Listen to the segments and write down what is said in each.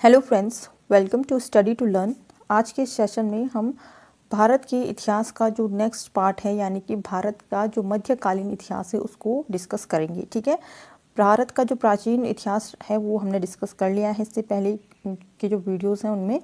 Hello friends, welcome to study to learn. आज के session में हम भारत के इतिहास का जो नेक्स्ट पार्ट है यानी कि भारत का जो मध्यकालीन इतिहास है उसको डिस्कस करेंगे। ठीक है, भारत का जो प्राचीन इतिहास है वो हमने डिस्कस कर लिया है इससे पहले के जो वीडियोस हैं उनमें।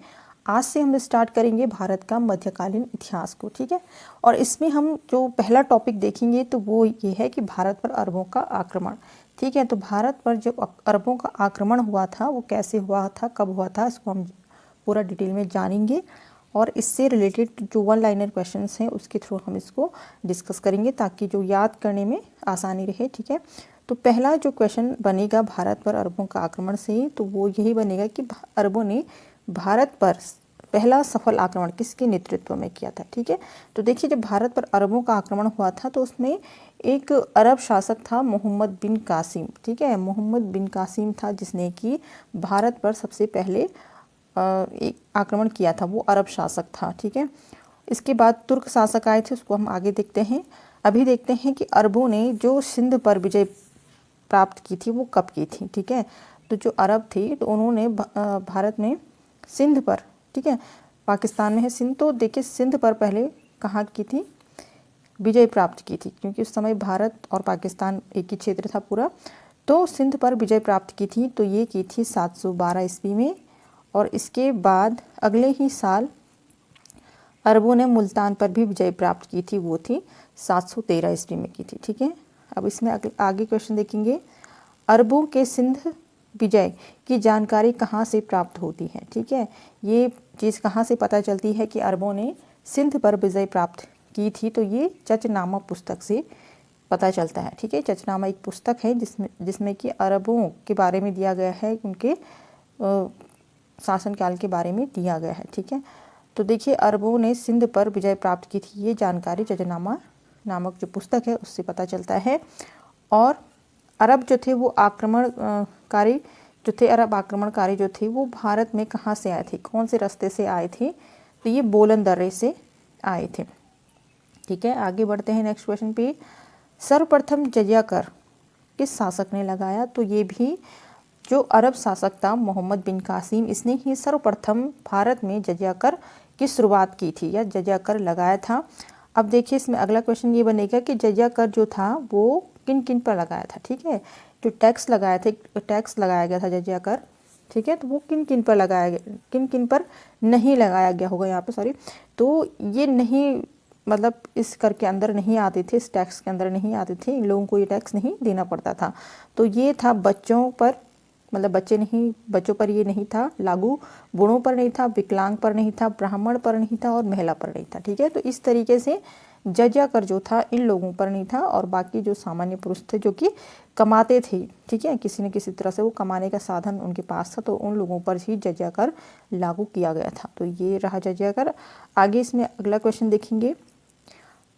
आज से हम स्टार्ट करेंगे भारत का मध्यकालीन इतिहास को। ठीक है, और इसमें हम जो पहला टॉपिक देखेंगे तो वो ये है कि भारत पर अरबों का आक्रमण। ठीक है, तो भारत पर जो अरबों का आक्रमण हुआ था वो कैसे हुआ था, कब हुआ था, इसको हम पूरा डिटेल में जानेंगे और इससे रिलेटेड जो वन लाइनर क्वेश्चंस हैं उसके थ्रू हम इसको डिस्कस करेंगे ताकि जो याद करने में आसानी रहे। ठीक है, तो पहला जो क्वेश्चन बनेगा भारत पर अरबों का आक्रमण से तो वो यही बनेगा कि अरबों ने भारत पर पहला सफल आक्रमण किसके नेतृत्व में किया था। ठीक है, तो देखिए जब भारत पर अरबों का आक्रमण हुआ था तो उसमें एक अरब शासक था मोहम्मद बिन कासिम। ठीक है, मोहम्मद बिन कासिम था जिसने कि भारत पर सबसे पहले एक आक्रमण किया था, वो अरब शासक था। ठीक है, इसके बाद तुर्क शासक आए थे, उसको हम आगे देखते हैं। अभी देखते हैं कि अरबों ने जो सिंध पर विजय प्राप्त की थी वो कब की थी। ठीक है, तो जो अरब थे तो उन्होंने भारत में सिंध पर, ठीक है, पाकिस्तान में है सिंध, तो देखिए सिंध पर पहले कहाँ की थी, विजय प्राप्त की थी, क्योंकि उस समय भारत और पाकिस्तान एक ही क्षेत्र था पूरा। तो सिंध पर विजय प्राप्त की थी, तो ये की थी 712 ईस्वी में। और इसके बाद अगले ही साल अरबों ने मुल्तान पर भी विजय प्राप्त की थी, वो थी 713 ईस्वी में की थी। ठीक है, अब इसमें आगे क्वेश्चन देखेंगे, अरबों के सिंध विजय की जानकारी कहाँ से प्राप्त होती है। ठीक है, ये चीज़ कहाँ से पता चलती है कि अरबों ने सिंध पर विजय प्राप्त की थी, तो ये चचनामा पुस्तक से पता चलता है। ठीक है, चचनामा एक पुस्तक है जिसमें कि अरबों के बारे में दिया गया है, उनके शासनकाल के बारे में दिया गया है। ठीक है, तो देखिए अरबों ने सिंध पर विजय प्राप्त की थी, ये जानकारी चचनामा नामक जो पुस्तक है उससे पता चलता है। और अरब जो थे वो आक्रमणकारी जो थे, अरब आक्रमणकारी जो थे वो भारत में कहाँ से आए थे, कौन से रास्ते से आए थे, तो ये बोलन दर्रे से आए थे। ठीक है, आगे बढ़ते हैं नेक्स्ट क्वेश्चन पे। सर्वप्रथम जजिया कर किस शासक ने लगाया, तो ये भी जो अरब शासक था मोहम्मद बिन कासिम, इसने ही सर्वप्रथम भारत में जजिया कर की शुरुआत की थी या जजिया कर लगाया था। अब देखिए इसमें अगला क्वेश्चन ये बनेगा कि जजिया कर जो था वो किन किन पर लगाया था। ठीक है, जो टैक्स लगाया गया था जजिया कर, ठीक है, तो वो किन किन पर लगाया गया, किन किन पर नहीं लगाया गया होगा यहाँ पे, सॉरी, तो ये नहीं, मतलब इस कर के अंदर नहीं आते थे, इस टैक्स के अंदर नहीं आते थे, इन लोगों को ये टैक्स नहीं देना पड़ता था। तो ये था बच्चों पर, मतलब बच्चों पर ये नहीं था लागू, बूढ़ों पर नहीं था, विकलांग पर नहीं था, ब्राह्मण पर नहीं था और महिला पर नहीं था। ठीक है, तो इस तरीके से जजिया कर जो था इन लोगों पर नहीं था, और बाकी जो सामान्य पुरुष थे जो कि कमाते थे, ठीक है, किसी न किसी तरह से वो कमाने का साधन उनके पास था, तो उन लोगों पर ही जजिया कर लागू किया गया था। तो ये रहा जजिया कर। आगे इसमें अगला क्वेश्चन देखेंगे,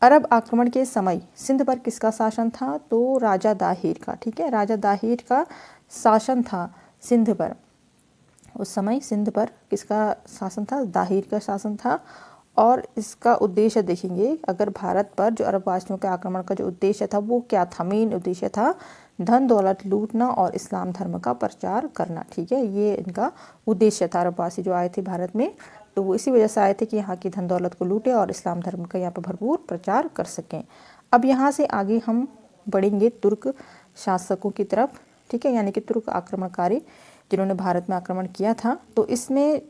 अरब आक्रमण के समय सिंध पर किसका शासन था, तो राजा दाहिर का। ठीक है, राजा दाहिर का शासन था सिंध पर, उस समय सिंध पर किसका शासन था, दाहिर का शासन था। और इसका उद्देश्य देखेंगे, अगर भारत पर जो अरब वासियों के आक्रमण का जो उद्देश्य था वो क्या था, मेन उद्देश्य था धन दौलत लूटना और इस्लाम धर्म का प्रचार करना। ठीक है, ये इनका उद्देश्य था। अरबवासी जो आए थे भारत में तो वो इसी वजह से आए थे कि यहाँ की धन दौलत को लूटे और इस्लाम धर्म का यहाँ पर भरपूर प्रचार कर सकें। अब यहाँ से आगे हम बढ़ेंगे तुर्क शासकों की तरफ। ठीक है, यानी कि तुर्क आक्रमणकारी जिन्होंने भारत में आक्रमण किया था। तो इसमें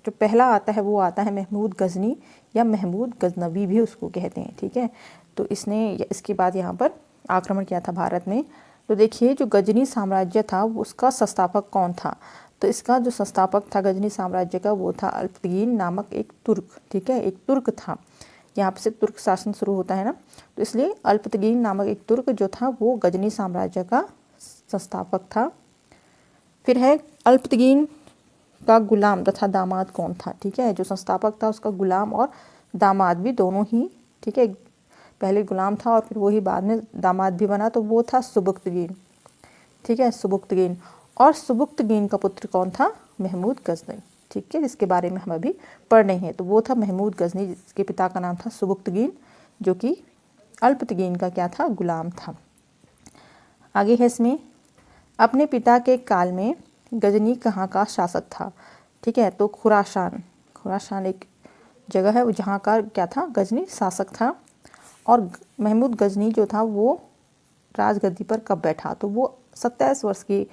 जो पहला आता है वो आता है महमूद गजनी या महमूद गजनवी भी उसको कहते हैं। ठीक है, तो इसने इसके बाद यहाँ पर आक्रमण किया था भारत में। तो देखिए जो गजनी साम्राज्य था उसका संस्थापक कौन था, तो इसका जो संस्थापक था गजनी साम्राज्य का वो था अल्पतगीन नामक एक तुर्क। ठीक है, एक तुर्क था, यहाँ पे से तुर्क शासन शुरू होता है ना, तो इसलिए अल्पतगीन नामक एक तुर्क जो था वो गजनी साम्राज्य का संस्थापक था। फिर है अल्पतगीन का गुलाम तथा दामाद कौन था। ठीक है, जो संस्थापक था उसका गुलाम और दामाद भी दोनों ही, ठीक है, पहले गुलाम था और फिर वही बाद में दामाद भी बना, तो वो था सुबुक्तगीन। ठीक है, सुबुक्तगीन, और सुबुक्तगीन का पुत्र कौन था, महमूद गजनी। ठीक है, जिसके बारे में हम अभी पढ़ रहे हैं, तो वो था महमूद गजनी, जिसके पिता का नाम था सुबुक्तगीन, जो कि अल्पतगीन का क्या था, गुलाम था। आगे है इसमें, अपने पिता के काल में गजनी कहाँ का शासक था, ठीक है। तो खुरासान एक जगह है वो जहाँ का क्या था, गजनी शासक था। और महमूद गजनी जो था वो राजगद्दी पर कब बैठा, तो वो 27 वर्ष की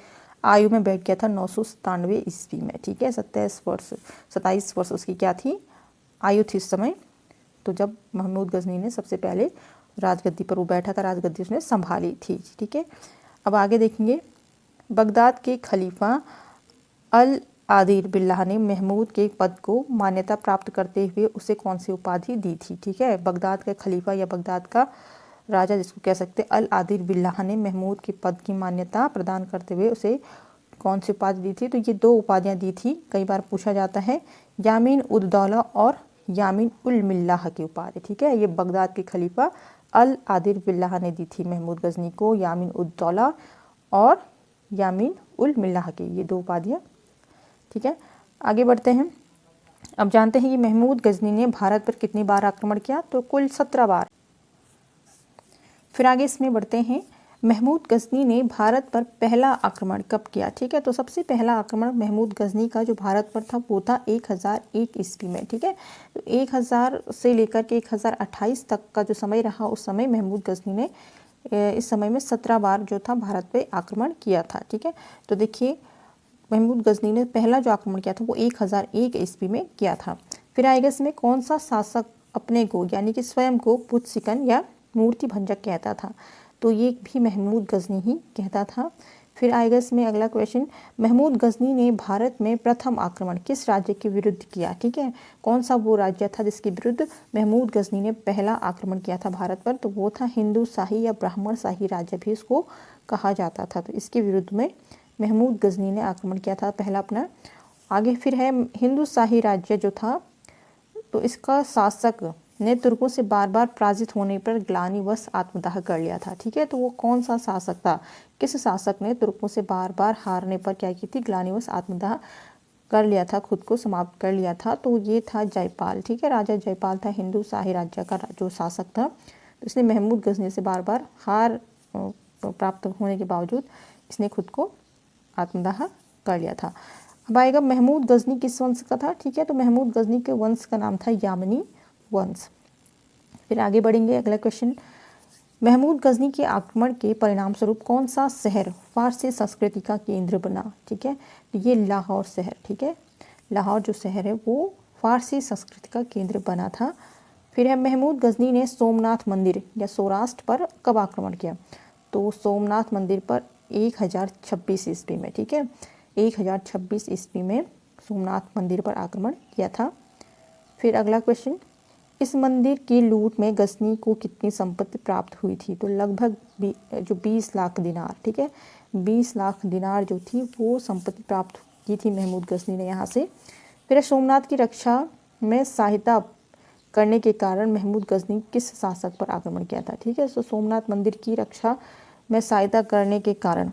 आयु में बैठ गया था 997 ईस्वी में। ठीक है, 27 वर्ष उसकी क्या थी, आयु थी उस समय। तो जब महमूद गजनी ने सबसे पहले राजगद्दी पर वो बैठा था, राजगद्दी उसने संभाली थी। ठीक है, अब आगे देखेंगे। बगदाद के खलीफा अल आदिल बिल्लाह ने महमूद के पद को मान्यता प्राप्त करते हुए उसे कौन सी उपाधि दी थी। ठीक है, बगदाद का खलीफा या बगदाद का राजा जिसको कह सकते हैं, अल आदिल बिल्लाह ने महमूद के पद की मान्यता प्रदान करते हुए उसे कौन सी उपाधि दी थी। तो ये दो उपाधियां दी थी, कई बार पूछा जाता है, यामीन उद दौला और यामीन उल मिल्लाह की उपाधि। ठीक है, ये बगदाद के खलीफा अल आदिल बिल्लाह ने दी थी महमूद गजनी को, यामीन उद दौला और यामीन उल मिल्लाह की, ये दो उपाधियाँ। ठीक है, आगे बढ़ते हैं। अब जानते हैं कि महमूद गजनी ने भारत पर कितनी बार आक्रमण किया, तो कुल 17 बार। फिर आगे इसमें बढ़ते हैं। महमूद गजनी ने भारत पर पहला आक्रमण कब किया। ठीक है, तो सबसे पहला आक्रमण महमूद गजनी का जो भारत पर था वो था 1001 ईस्वी में। ठीक है, तो 1000 से लेकर के 1028 तक का जो समय रहा, उस समय महमूद गजनी ने इस समय में 17 बार जो था भारत पे आक्रमण किया था। ठीक है, तो देखिए महमूद गजनी ने पहला जो आक्रमण किया था वो 1001 ईस्वी में किया था। फिर आएगा इसमें कौन सा शासक अपने को यानी कि स्वयं को पुत सिकन या मूर्ति भंजक कहता था, तो ये भी महमूद गजनी ही कहता था। फिर आएगा इसमें अगला क्वेश्चन, महमूद गजनी ने भारत में प्रथम आक्रमण किस राज्य के विरुद्ध किया। ठीक है, कौन सा वो राज्य था जिसके विरुद्ध महमूद गजनी ने पहला आक्रमण किया था भारत पर, तो वो था हिंदू शाही या ब्राह्मण शाही राज्य भी इसको कहा जाता था। तो इसके विरुद्ध में महमूद गजनी ने आक्रमण किया था पहला अपना। आगे फिर है हिंदू शाही राज्य जो था, तो इसका शासक ने तुर्कों से बार बार पराजित होने पर ग्लानिवश आत्मदाह कर लिया था। ठीक है, तो वो कौन सा शासक था, किस शासक ने तुर्कों से बार बार हारने पर क्या की थी, ग्लानिवश आत्मदाह कर लिया था, खुद को समाप्त कर लिया था, तो ये था जयपाल। ठीक है, राजा जयपाल था हिंदू शाही राज्य का जो शासक था। तो इसने महमूद गजनी से बार बार हार प्राप्त होने के बावजूद इसने खुद को आत्मदाह कर लिया था। अब आएगा महमूद गजनी किस वंश का था। ठीक है, तो महमूद गजनी के वंश का नाम था यामनी वंश। फिर आगे बढ़ेंगे, अगला क्वेश्चन, महमूद गजनी के आक्रमण के परिणाम स्वरूप कौन सा शहर फारसी संस्कृति का केंद्र बना। ठीक है, तो ये लाहौर शहर। ठीक है, लाहौर जो शहर है वो फारसी संस्कृति का केंद्र बना था। फिर है महमूद गजनी ने सोमनाथ मंदिर या सौराष्ट्र पर कब आक्रमण किया, तो सोमनाथ मंदिर पर 1026 ईस्वी में। ठीक है, 1026 ईस्वी में सोमनाथ मंदिर पर आक्रमण किया था। फिर अगला क्वेश्चन, इस मंदिर की लूट में गजनी को कितनी संपत्ति प्राप्त हुई थी, तो लगभग जो 20 लाख दिनार। ठीक है, 20 लाख दिनार जो थी वो संपत्ति प्राप्त की थी महमूद गजनी ने यहाँ से। फिर सोमनाथ की रक्षा में सहायता करने के कारण महमूद गजनी किस शासक पर आक्रमण किया था। ठीक है, तो सोमनाथ मंदिर की रक्षा में सहायता करने के कारण,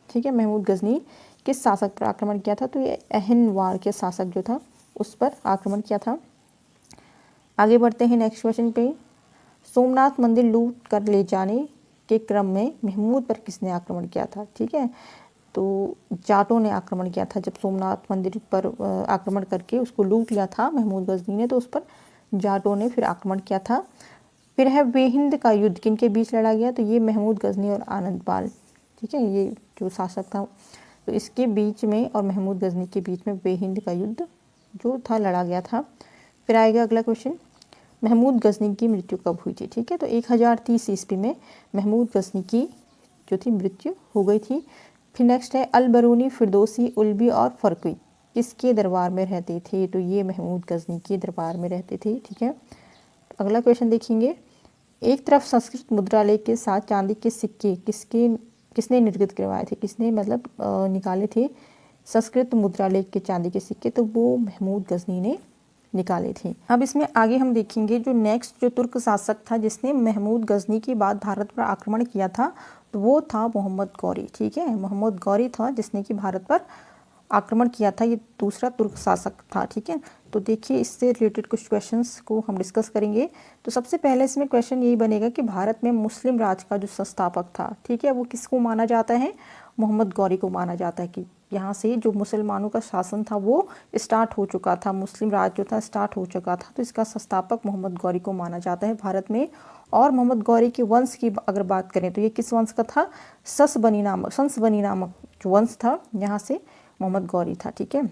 ठीक है, महमूद गजनी किस शासक पर आक्रमण किया था, तो ये अहिनवार के शासक जो था उस पर आक्रमण किया था। आगे बढ़ते हैं नेक्स्ट क्वेश्चन पे, सोमनाथ मंदिर लूट कर ले जाने के क्रम में महमूद पर किसने आक्रमण किया था। ठीक है, तो जाटों ने आक्रमण किया था। जब सोमनाथ मंदिर पर आक्रमण करके उसको लूट लिया था महमूद गजनी ने, तो उस पर जाटों ने फिर आक्रमण किया था। फिर है वेहिंद का युद्ध किन के बीच लड़ा गया, तो ये महमूद गजनी और आनंदपाल, ठीक है, ये जो शासक था, तो इसके बीच में और महमूद गजनी के बीच में वेहिंद का युद्ध जो था लड़ा गया था। फिर आएगा अगला क्वेश्चन, महमूद गजनी की मृत्यु कब हुई थी। ठीक है, तो 1030 ईस्वी में महमूद गजनी की जो थी मृत्यु हो गई थी। फिर नेक्स्ट है अल बरूनी, फिरदौसी, उल्बी और फरकुई किसके दरबार में रहते थे, तो ये महमूद गजनी के दरबार में रहते थे। ठीक है, अगला क्वेश्चन देखेंगे, एक तरफ संस्कृत मुद्रालेख के साथ चांदी के सिक्के किसने निर्गत करवाए थे, किसने मतलब निकाले थे संस्कृत मुद्रालेख के चांदी के सिक्के, तो वो महमूद गजनी ने निकाले थे। अब इसमें आगे हम देखेंगे जो नेक्स्ट जो तुर्क शासक था जिसने महमूद गजनी के बाद भारत पर आक्रमण किया था, तो वो था मोहम्मद गौरी। ठीक है, मोहम्मद गौरी था जिसने कि भारत पर आक्रमण किया था, ये दूसरा तुर्क शासक था। ठीक है, तो देखिए इससे रिलेटेड कुछ क्वेश्चंस को हम डिस्कस करेंगे। तो सबसे पहले इसमें क्वेश्चन यही बनेगा कि भारत में मुस्लिम राज का जो संस्थापक था, ठीक है, वो किसको माना जाता है, मोहम्मद गौरी को माना जाता है कि यहाँ से जो मुसलमानों का शासन था वो स्टार्ट हो चुका था, मुस्लिम राज जो था स्टार्ट हो चुका था। तो इसका संस्थापक मोहम्मद गौरी को माना जाता है भारत में। और मोहम्मद गौरी के वंश की अगर बात करें तो ये किस वंश का था? ससबनी नामक जो वंश था, यहाँ से मोहम्मद गौरी था। ठीक है,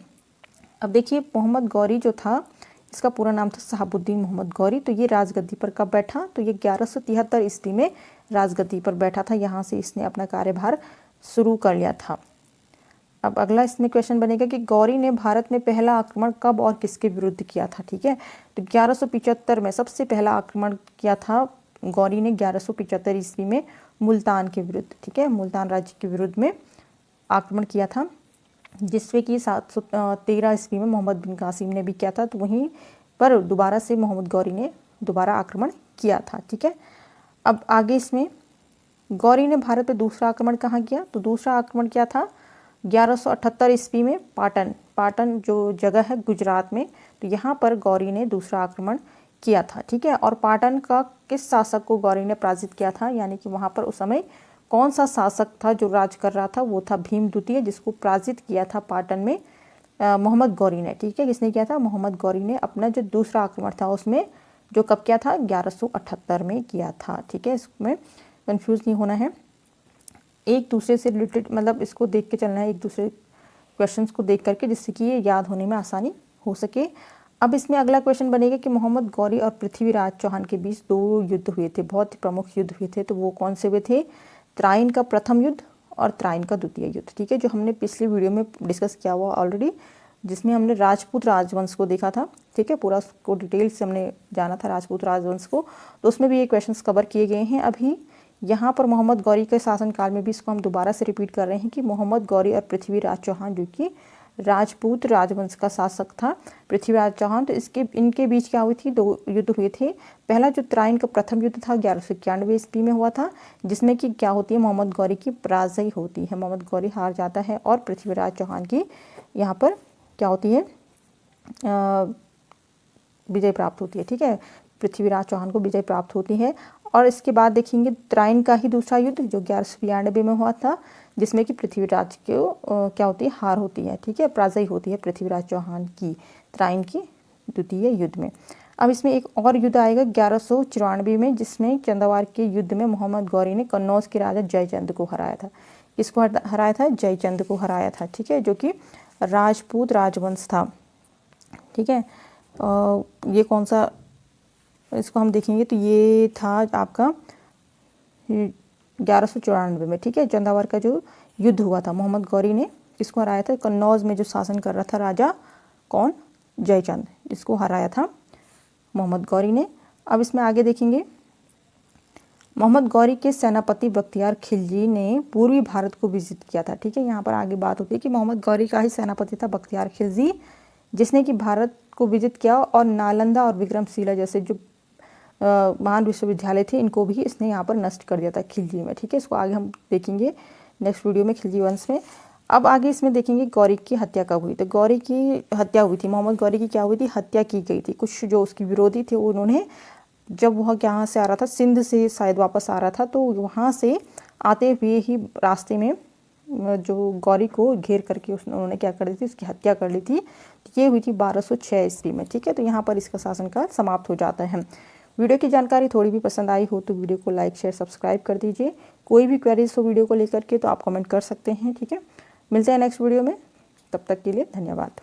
अब देखिए मोहम्मद गौरी जो था, इसका पूरा नाम था शहाबुद्दीन मोहम्मद गौरी। तो ये राजगद्दी पर कब बैठा? तो ये 1173 ईस्वी में राजगद्दी पर बैठा था। यहाँ से इसने अपना कार्यभार शुरू कर लिया था। अब अगला इसमें क्वेश्चन बनेगा कि गौरी ने भारत में पहला आक्रमण कब और किसके विरुद्ध किया था? ठीक है, तो 1175 में सबसे पहला आक्रमण किया था गौरी ने 1175 ईस्वी में मुल्तान के विरुद्ध। ठीक है, मुल्तान राज्य के विरुद्ध में आक्रमण किया था, जिसमें कि 713 ईस्वी में मोहम्मद बिन कासिम ने भी किया था। तो वहीं पर दोबारा से मोहम्मद गौरी ने दोबारा आक्रमण किया था। ठीक है, अब आगे इसमें गौरी ने भारत पे दूसरा आक्रमण कहाँ किया? तो दूसरा आक्रमण क्या था? 1178 ईस्वी में पाटन जो जगह है गुजरात में, तो यहाँ पर गौरी ने दूसरा आक्रमण किया था। ठीक है, और पाटन का किस शासक को गौरी ने पराजित किया था? यानी कि वहाँ पर उस समय कौन सा शासक था जो राज कर रहा था? वो था भीम द्वितीय, जिसको पराजित किया था पाटन में मोहम्मद गौरी ने। ठीक है, किसने किया था? मोहम्मद गौरी ने अपना जो दूसरा आक्रमण था उसमें जो कब किया था? 1178 में किया था। ठीक है, इसमें कंफ्यूज नहीं होना है, एक दूसरे से रिलेटेड मतलब इसको देख के चलना है, एक दूसरे क्वेश्चंस को देख करके, जिससे कि ये याद होने में आसानी हो सके। अब इसमें अगला क्वेश्चन बनेगा कि मोहम्मद गौरी और पृथ्वीराज चौहान के बीच 2 युद्ध हुए थे, बहुत ही प्रमुख युद्ध हुए थे। तो वो कौन से हुए थे? त्राइन का प्रथम युद्ध और त्राइन का द्वितीय युद्ध। ठीक है, जो हमने पिछले वीडियो में डिस्कस किया हुआ ऑलरेडी, जिसमें हमने राजपूत राजवंश को देखा था। ठीक है, पूरा उसको डिटेल से हमने जाना था राजपूत राजवंश को, तो उसमें भी ये क्वेश्चंस कवर किए गए हैं। अभी यहाँ पर मोहम्मद गौरी के शासनकाल में भी इसको हम दोबारा से रिपीट कर रहे हैं कि मोहम्मद गौरी और पृथ्वीराज चौहान, जो कि राजपूत राजवंश का शासक था पृथ्वीराज चौहान, तो इनके बीच क्या हुई थी? 2 युद्ध हुए थे। पहला जो त्राइन का प्रथम युद्ध था 1191 ईस्वी में हुआ था, जिसमें कि क्या होती है? मोहम्मद गौरी की पराजय होती है, मोहम्मद गौरी हार जाता है और पृथ्वीराज चौहान की यहाँ पर क्या होती है? विजय प्राप्त होती है। ठीक है, पृथ्वीराज चौहान को विजय प्राप्त होती है। और इसके बाद देखेंगे त्राइन का ही दूसरा युद्ध जो 1192 में हुआ था, जिसमें कि पृथ्वीराज को क्या होती है? हार होती है। ठीक है, पराजय होती है पृथ्वीराज चौहान की त्राइन की द्वितीय युद्ध में। अब इसमें एक और युद्ध आएगा 1194 में, जिसमें चंदावार के युद्ध में मोहम्मद गौरी ने कन्नौज के राजा जयचंद को हराया था। किसको हराया था? जयचंद को हराया था। ठीक है, जो कि राजपूत राजवंश था। ठीक है, ये कौन सा, इसको हम देखेंगे तो ये था आपका 1194 में। ठीक है, चंदावर का जो युद्ध हुआ था, मोहम्मद गौरी ने किसको हराया था? कन्नौज में जो शासन कर रहा था राजा कौन? जयचंद, इसको हराया था मोहम्मद गौरी ने। अब इसमें आगे देखेंगे, मोहम्मद गौरी के सेनापति बख्तियार खिलजी ने पूर्वी भारत को विजिट किया था। ठीक है, यहाँ पर आगे बात होती है कि मोहम्मद गौरी का ही सेनापति था बख्तियार खिलजी, जिसने कि भारत को विजिट किया और नालंदा और विक्रमशिला जैसे जो महान विश्वविद्यालय थे, इनको भी इसने यहाँ पर नष्ट कर दिया था खिलजी में। ठीक है, इसको आगे हम देखेंगे नेक्स्ट वीडियो में खिलजी वंश में। अब आगे इसमें देखेंगे गौरी की हत्या कब हुई। तो गौरी की हत्या हुई थी, मोहम्मद गौरी की क्या हुई थी? हत्या की गई थी। कुछ जो उसकी विरोधी थे उन्होंने, जब वह यहाँ से आ रहा था, सिंध से शायद वापस आ रहा था, तो वहाँ से आते हुए ही रास्ते में जो गौरी को घेर करके उन्होंने क्या कर दी थी? उसकी हत्या कर ली थी। ये हुई थी 1206 ईस्वी में। ठीक है, तो यहाँ पर इसका शासनकाल समाप्त हो जाता है। वीडियो की जानकारी थोड़ी भी पसंद आई हो तो वीडियो को लाइक शेयर सब्सक्राइब कर दीजिए। कोई भी क्वेरीज हो वीडियो को लेकर के तो आप कमेंट कर सकते हैं। ठीक है, मिलते हैं नेक्स्ट वीडियो में, तब तक के लिए धन्यवाद।